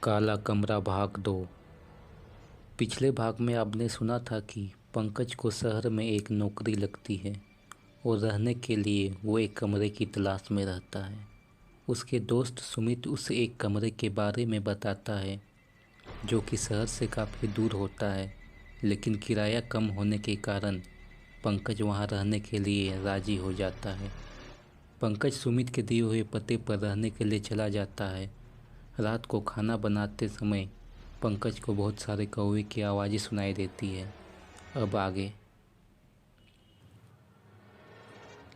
काला कमरा भाग 2। पिछले भाग में आपने सुना था कि पंकज को शहर में एक नौकरी लगती है और रहने के लिए वो एक कमरे की तलाश में रहता है। उसके दोस्त सुमित उसे एक कमरे के बारे में बताता है जो कि शहर से काफ़ी दूर होता है, लेकिन किराया कम होने के कारण पंकज वहां रहने के लिए राज़ी हो जाता है। पंकज सुमित के दिए हुए पते पर रहने के लिए चला जाता है। रात को खाना बनाते समय पंकज को बहुत सारे कौवे की आवाज़ें सुनाई देती है। अब आगे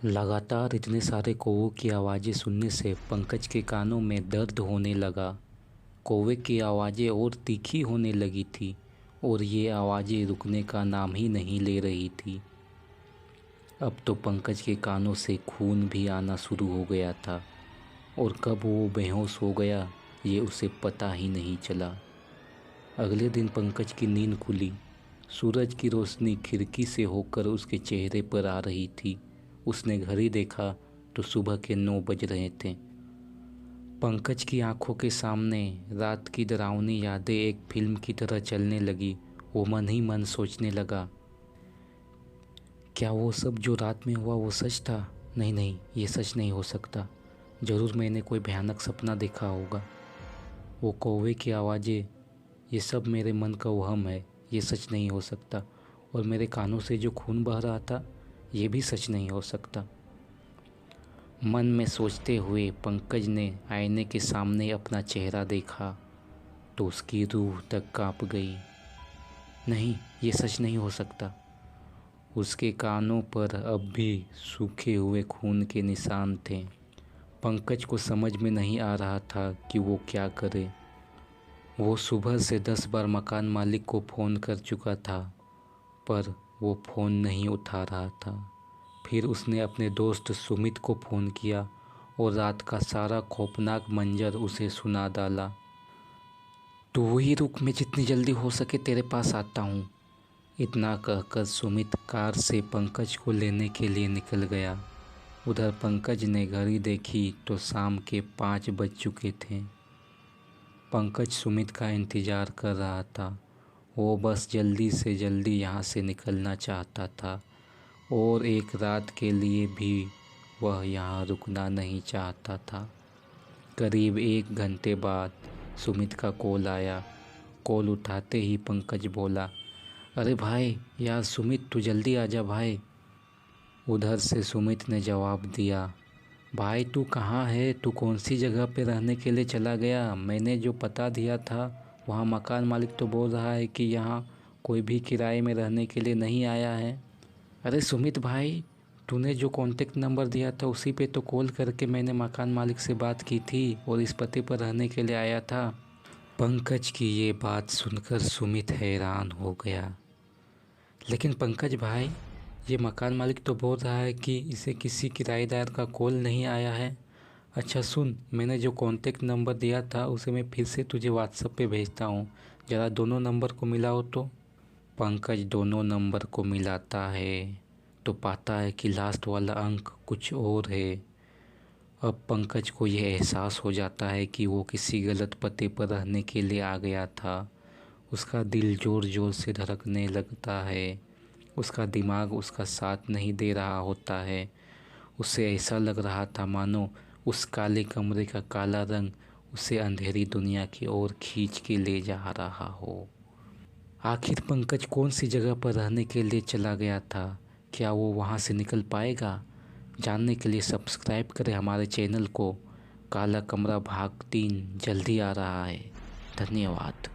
लगातार इतने सारे कौवों की आवाज़ें सुनने से पंकज के कानों में दर्द होने लगा। कौवे की आवाज़ें और तीखी होने लगी थी और ये आवाज़ें रुकने का नाम ही नहीं ले रही थी। अब तो पंकज के कानों से खून भी आना शुरू हो गया था और कब वो बेहोश हो गया ये उसे पता ही नहीं चला। अगले दिन पंकज की नींद खुली। सूरज की रोशनी खिड़की से होकर उसके चेहरे पर आ रही थी। उसने घड़ी देखा तो सुबह के 9 बज रहे थे। पंकज की आंखों के सामने रात की डरावनी यादें एक फिल्म की तरह चलने लगी। वो मन ही मन सोचने लगा, क्या वो सब जो रात में हुआ वो सच था? नहीं नहीं, ये सच नहीं हो सकता। ज़रूर मैंने कोई भयानक सपना देखा होगा। वो कौवे की आवाज़ें, ये सब मेरे मन का वहम है, ये सच नहीं हो सकता। और मेरे कानों से जो खून बह रहा था ये भी सच नहीं हो सकता। मन में सोचते हुए पंकज ने आईने के सामने अपना चेहरा देखा तो उसकी रूह तक कांप गई। नहीं, ये सच नहीं हो सकता। उसके कानों पर अब भी सूखे हुए खून के निशान थे। पंकज को समझ में नहीं आ रहा था कि वो क्या करे। वो सुबह से 10 बार मकान मालिक को फ़ोन कर चुका था पर वो फ़ोन नहीं उठा रहा था। फिर उसने अपने दोस्त सुमित को फ़ोन किया और रात का सारा खौफनाक मंजर उसे सुना डाला। तू वही रुक, मैं जितनी जल्दी हो सके तेरे पास आता हूँ। इतना कहकर सुमित कार से पंकज को लेने के लिए निकल गया। उधर पंकज ने घड़ी देखी तो शाम के 5 बज चुके थे। पंकज सुमित का इंतज़ार कर रहा था। वो बस जल्दी से जल्दी यहाँ से निकलना चाहता था और एक रात के लिए भी वह यहाँ रुकना नहीं चाहता था। करीब 1 घंटे बाद सुमित का कॉल आया। कॉल उठाते ही पंकज बोला, अरे भाई यार सुमित, तू जल्दी आजा भाई। उधर से सुमित ने जवाब दिया, भाई तू कहाँ है? तू कौन सी जगह पे रहने के लिए चला गया? मैंने जो पता दिया था वहाँ मकान मालिक तो बोल रहा है कि यहाँ कोई भी किराए में रहने के लिए नहीं आया है। अरे सुमित भाई, तूने जो कॉन्टेक्ट नंबर दिया था उसी पे तो कॉल करके मैंने मकान मालिक से बात की थी और इस पते पर रहने के लिए आया था। पंकज की ये बात सुनकर सुमित हैरान हो गया। लेकिन पंकज भाई, ये मकान मालिक तो बोल रहा है कि इसे किसी किराएदार का कॉल नहीं आया है। अच्छा सुन, मैंने जो कॉन्टेक्ट नंबर दिया था उसे मैं फिर से तुझे व्हाट्सएप पे भेजता हूँ, ज़रा दोनों नंबर को मिलाओ तो। पंकज दोनों नंबर को मिलाता है तो पाता है कि लास्ट वाला अंक कुछ और है। अब पंकज को यह एहसास हो जाता है कि वो किसी गलत पते पर रहने के लिए आ गया था। उसका दिल ज़ोर ज़ोर से धड़कने लगता है। उसका दिमाग उसका साथ नहीं दे रहा होता है। उसे ऐसा लग रहा था मानो उस काले कमरे का काला रंग उसे अंधेरी दुनिया की ओर खींच के ले जा रहा हो। आखिर पंकज कौन सी जगह पर रहने के लिए चला गया था? क्या वो वहाँ से निकल पाएगा? जानने के लिए सब्सक्राइब करें हमारे चैनल को। काला कमरा भाग 3 जल्दी आ रहा है। धन्यवाद।